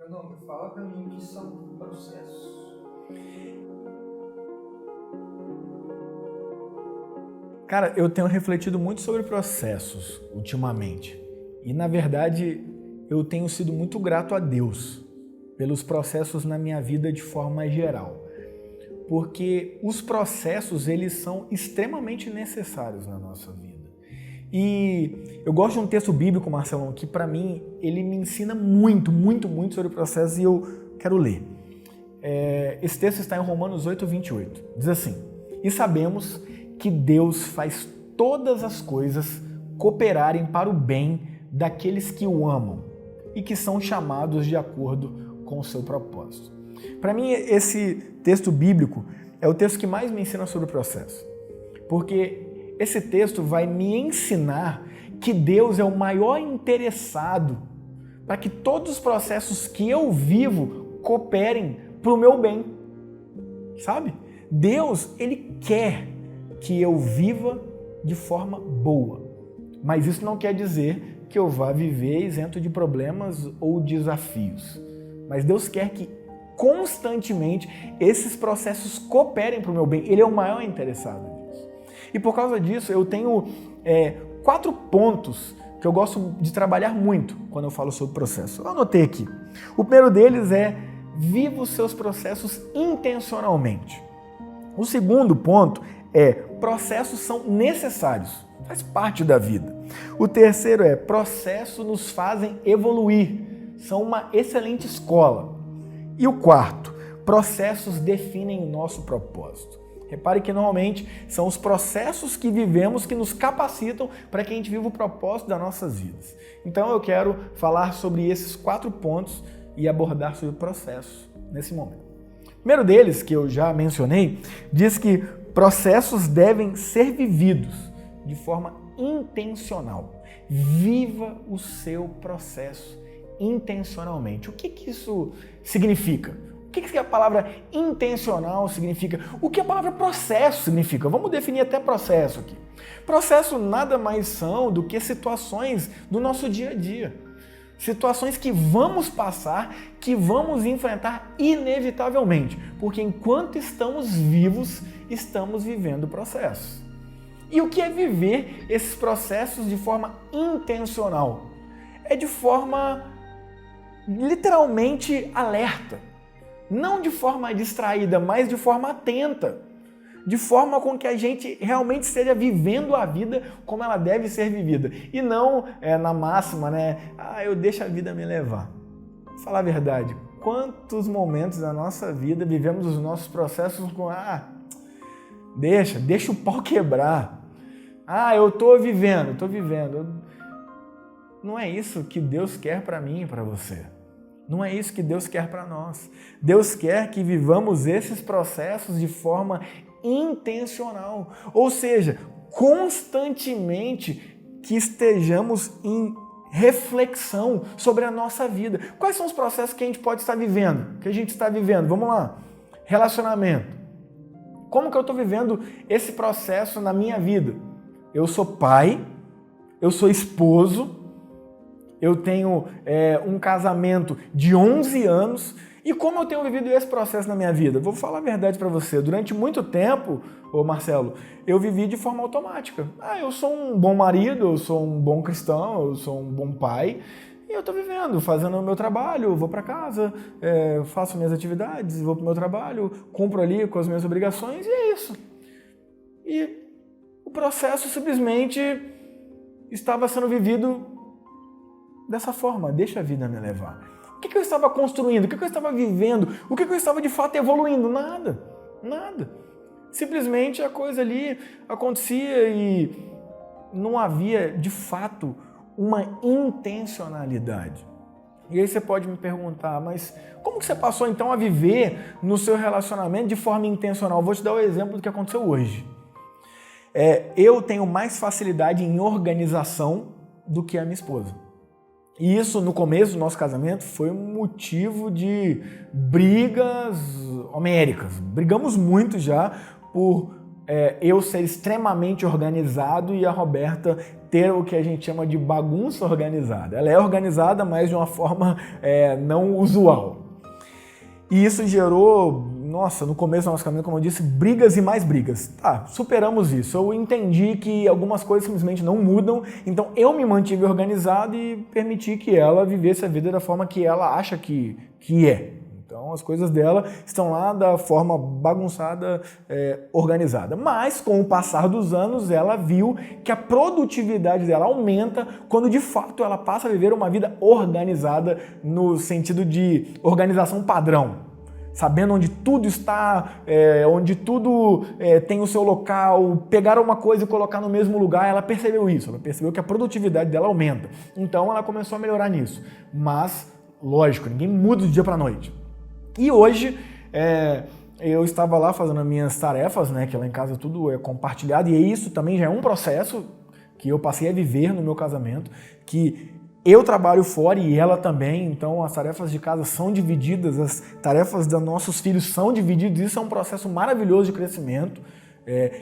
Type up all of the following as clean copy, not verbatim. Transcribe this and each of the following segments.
Meu nome, fala pra mim o que são processos. Cara, eu tenho refletido muito sobre processos ultimamente. E, na verdade, eu tenho sido muito grato a Deus pelos processos na minha vida de forma geral. Porque os processos, eles são extremamente necessários na nossa vida. E eu gosto de um texto bíblico, Marcelo, que para mim, ele me ensina muito sobre processos e eu quero ler. Esse texto está em Romanos 8:28. Diz assim: E sabemos que Deus faz todas as coisas cooperarem para o bem daqueles que o amam e que são chamados de acordo com o seu propósito. Para mim, esse texto bíblico é o texto que mais me ensina sobre o processo. Porque esse texto vai me ensinar que Deus é o maior interessado para que todos os processos que eu vivo cooperem para o meu bem. Sabe? Deus, Ele quer que eu viva de forma boa. Mas isso não quer dizer que eu vá viver isento de problemas ou desafios. Mas Deus quer que constantemente esses processos cooperem para o meu bem. Ele é o maior interessado nisso. E por causa disso eu tenho 4 pontos que eu gosto de trabalhar muito quando eu falo sobre processo. Eu anotei aqui. O primeiro deles é: viva os seus processos intencionalmente. O segundo ponto é: processos são necessários, faz parte da vida. O terceiro é: processos nos fazem evoluir, são uma excelente escola. E o quarto: processos definem o nosso propósito. Repare que normalmente são os processos que vivemos que nos capacitam para que a gente viva o propósito das nossas vidas. Então eu quero falar sobre esses 4 pontos e abordar sobre o processo nesse momento. O primeiro deles, que eu já mencionei, diz que processos devem ser vividos de forma intencional. Viva o seu processo intencionalmente. O que isso significa? O que a palavra intencional significa? O que a palavra processo significa? Vamos definir até processo aqui. Processo nada mais são do que situações do nosso dia a dia. Situações que vamos passar, que vamos enfrentar inevitavelmente, porque enquanto estamos vivos, estamos vivendo processos. E o que é viver esses processos de forma intencional? É de forma literalmente alerta, não de forma distraída, mas de forma atenta, de forma com que a gente realmente esteja vivendo a vida como ela deve ser vivida. E não na máxima, eu deixo a vida me levar. Vou falar a verdade, quantos momentos da nossa vida vivemos os nossos processos com deixa o pau quebrar. Eu tô vivendo. Não é isso que Deus quer para mim e para você. Não é isso que Deus quer para nós. Deus quer que vivamos esses processos de forma intencional, ou seja, constantemente que estejamos em reflexão sobre a nossa vida. Quais são os processos que a gente pode estar vivendo? Que a gente está vivendo? Vamos lá. Relacionamento. Como que eu estou vivendo esse processo na minha vida? Eu sou pai, eu sou esposo, eu tenho um casamento de 11 anos. E como eu tenho vivido esse processo na minha vida? Vou falar a verdade para você. Durante muito tempo, Marcelo, eu vivi de forma automática. Eu sou um bom marido, eu sou um bom cristão, eu sou um bom pai. E eu estou vivendo, fazendo o meu trabalho, vou para casa, faço minhas atividades, vou para o meu trabalho, cumpro ali com as minhas obrigações e é isso. E o processo simplesmente estava sendo vivido dessa forma. Deixa a vida me levar. O que eu estava construindo? O que eu estava vivendo? O que eu estava de fato evoluindo? Nada. Simplesmente a coisa ali acontecia e não havia de fato uma intencionalidade. E aí você pode me perguntar, mas como que você passou então a viver no seu relacionamento de forma intencional? Vou te dar o exemplo do que aconteceu hoje. Eu tenho mais facilidade em organização do que a minha esposa. E isso, no começo do nosso casamento, foi um motivo de brigas homéricas. Brigamos muito já por eu ser extremamente organizado e a Roberta ter o que a gente chama de bagunça organizada. Ela é organizada, mas de uma forma não usual. E isso gerou, no começo do nosso caminho, como eu disse, brigas e mais brigas. Tá, superamos isso. Eu entendi que algumas coisas simplesmente não mudam, então eu me mantive organizado e permiti que ela vivesse a vida da forma que ela acha que é. Então as coisas dela estão lá da forma bagunçada, organizada. Mas com o passar dos anos ela viu que a produtividade dela aumenta quando de fato ela passa a viver uma vida organizada no sentido de organização padrão. Sabendo onde tudo está, onde tudo tem o seu local, pegar uma coisa e colocar no mesmo lugar, ela percebeu isso, ela percebeu que a produtividade dela aumenta. Então ela começou a melhorar nisso. Mas, lógico, ninguém muda do dia para a noite. E hoje eu estava lá fazendo as minhas tarefas, né, que lá em casa tudo é compartilhado, e isso também já é um processo que eu passei a viver no meu casamento, que eu trabalho fora e ela também, então as tarefas de casa são divididas, as tarefas dos nossos filhos são divididas, isso é um processo maravilhoso de crescimento,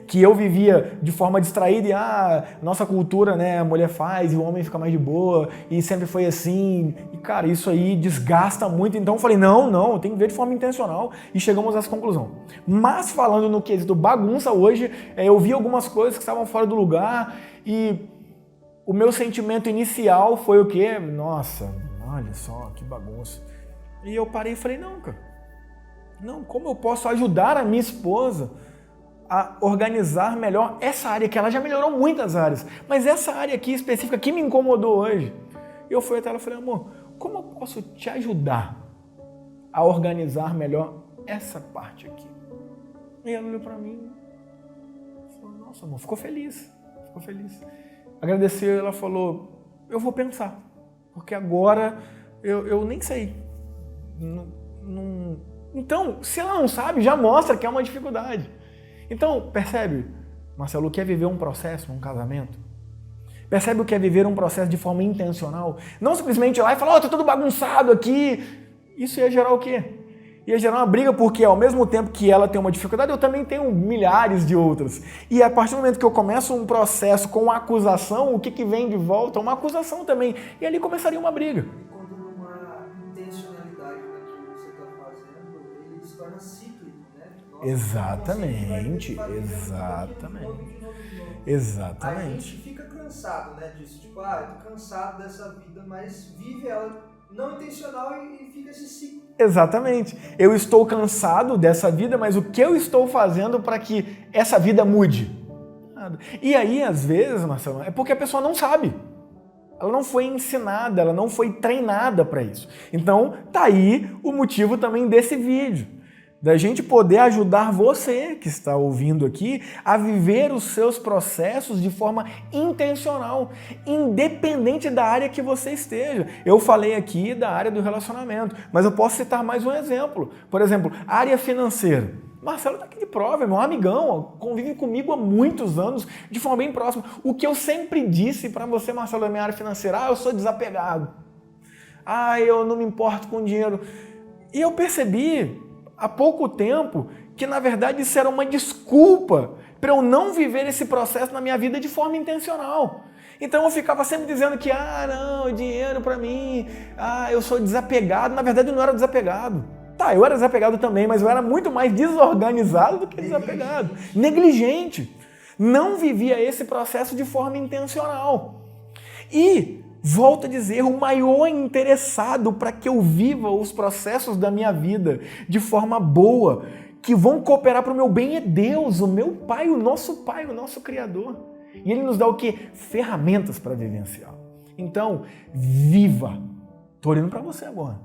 que eu vivia de forma distraída e nossa cultura, né, a mulher faz e o homem fica mais de boa e sempre foi assim, e cara, isso aí desgasta muito, então eu falei, não, eu tenho que ver de forma intencional e chegamos a essa conclusão. Mas falando no quesito bagunça hoje, eu vi algumas coisas que estavam fora do lugar e o meu sentimento inicial foi o quê? Nossa, olha só, que bagunça. E eu parei e falei, não, como eu posso ajudar a minha esposa a organizar melhor essa área, que ela já melhorou muitas áreas, mas essa área aqui específica que me incomodou hoje. Eu fui até ela e falei, amor, como eu posso te ajudar a organizar melhor essa parte aqui? E ela olhou pra mim e falou, nossa, amor, ficou feliz. Agradeceu, ela falou, eu vou pensar, porque agora eu nem sei. Então, se ela não sabe, já mostra que é uma dificuldade. Então, percebe, Marcelo, o que é viver um processo, um casamento? Percebe o que é viver um processo de forma intencional? Não simplesmente ir lá e falar, tá tudo bagunçado aqui. Isso ia gerar o quê? Ia gerar uma briga, porque ao mesmo tempo que ela tem uma dificuldade, eu também tenho milhares de outras. E a partir do momento que eu começo um processo com uma acusação, o que vem de volta? Uma acusação também. E ali começaria uma briga. E quando uma intencionalidade naquilo que você está fazendo, ele se torna cíclico, né? Exatamente. A gente fica cansado, né, disso. Tipo, eu tô cansado dessa vida, mas vive ela não intencional e fica esse ciclo. Exatamente. Eu estou cansado dessa vida, mas o que eu estou fazendo para que essa vida mude? Nada. E aí, às vezes, Marcelo, é porque a pessoa não sabe. Ela não foi ensinada, ela não foi treinada para isso. Então, tá aí o motivo também desse vídeo. Da gente poder ajudar você que está ouvindo aqui a viver os seus processos de forma intencional, independente da área que você esteja. Eu falei aqui da área do relacionamento, mas eu posso citar mais um exemplo. Por exemplo, área financeira. Marcelo está aqui de prova, é meu amigão, convive comigo há muitos anos, de forma bem próxima. O que eu sempre disse para você, Marcelo, da minha área financeira, eu sou desapegado. Eu não me importo com dinheiro. E eu percebi há pouco tempo que, na verdade, isso era uma desculpa para eu não viver esse processo na minha vida de forma intencional. Então eu ficava sempre dizendo que, não, dinheiro para mim, eu sou desapegado. Na verdade, eu não era desapegado. Tá, eu era desapegado também, mas eu era muito mais desorganizado do que desapegado. Negligente. Não vivia esse processo de forma intencional. E volto a dizer, o maior interessado para que eu viva os processos da minha vida de forma boa, que vão cooperar para o meu bem, é Deus, o meu Pai, o nosso Criador. E Ele nos dá o quê? Ferramentas para vivenciar. Então, viva. Estou olhando para você agora.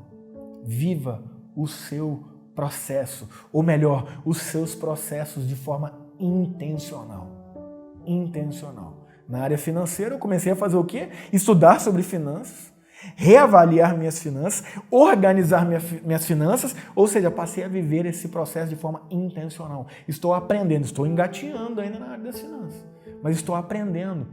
Viva o seu processo, ou melhor, os seus processos de forma intencional. Na área financeira, eu comecei a fazer o quê? Estudar sobre finanças, reavaliar minhas finanças, organizar minhas finanças, ou seja, passei a viver esse processo de forma intencional. Estou aprendendo, estou engatinhando ainda na área das finanças, mas estou aprendendo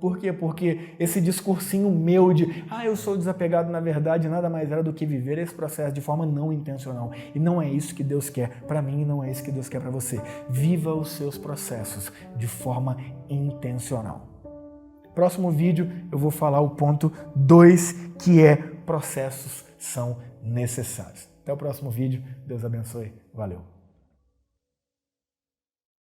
Por quê? Porque esse discursinho meu de eu sou desapegado, na verdade, nada mais era do que viver esse processo de forma não intencional. E não é isso que Deus quer para mim e não é isso que Deus quer para você. Viva os seus processos de forma intencional. Próximo vídeo eu vou falar o ponto 2, que é processos são necessários. Até o próximo vídeo. Deus abençoe. Valeu.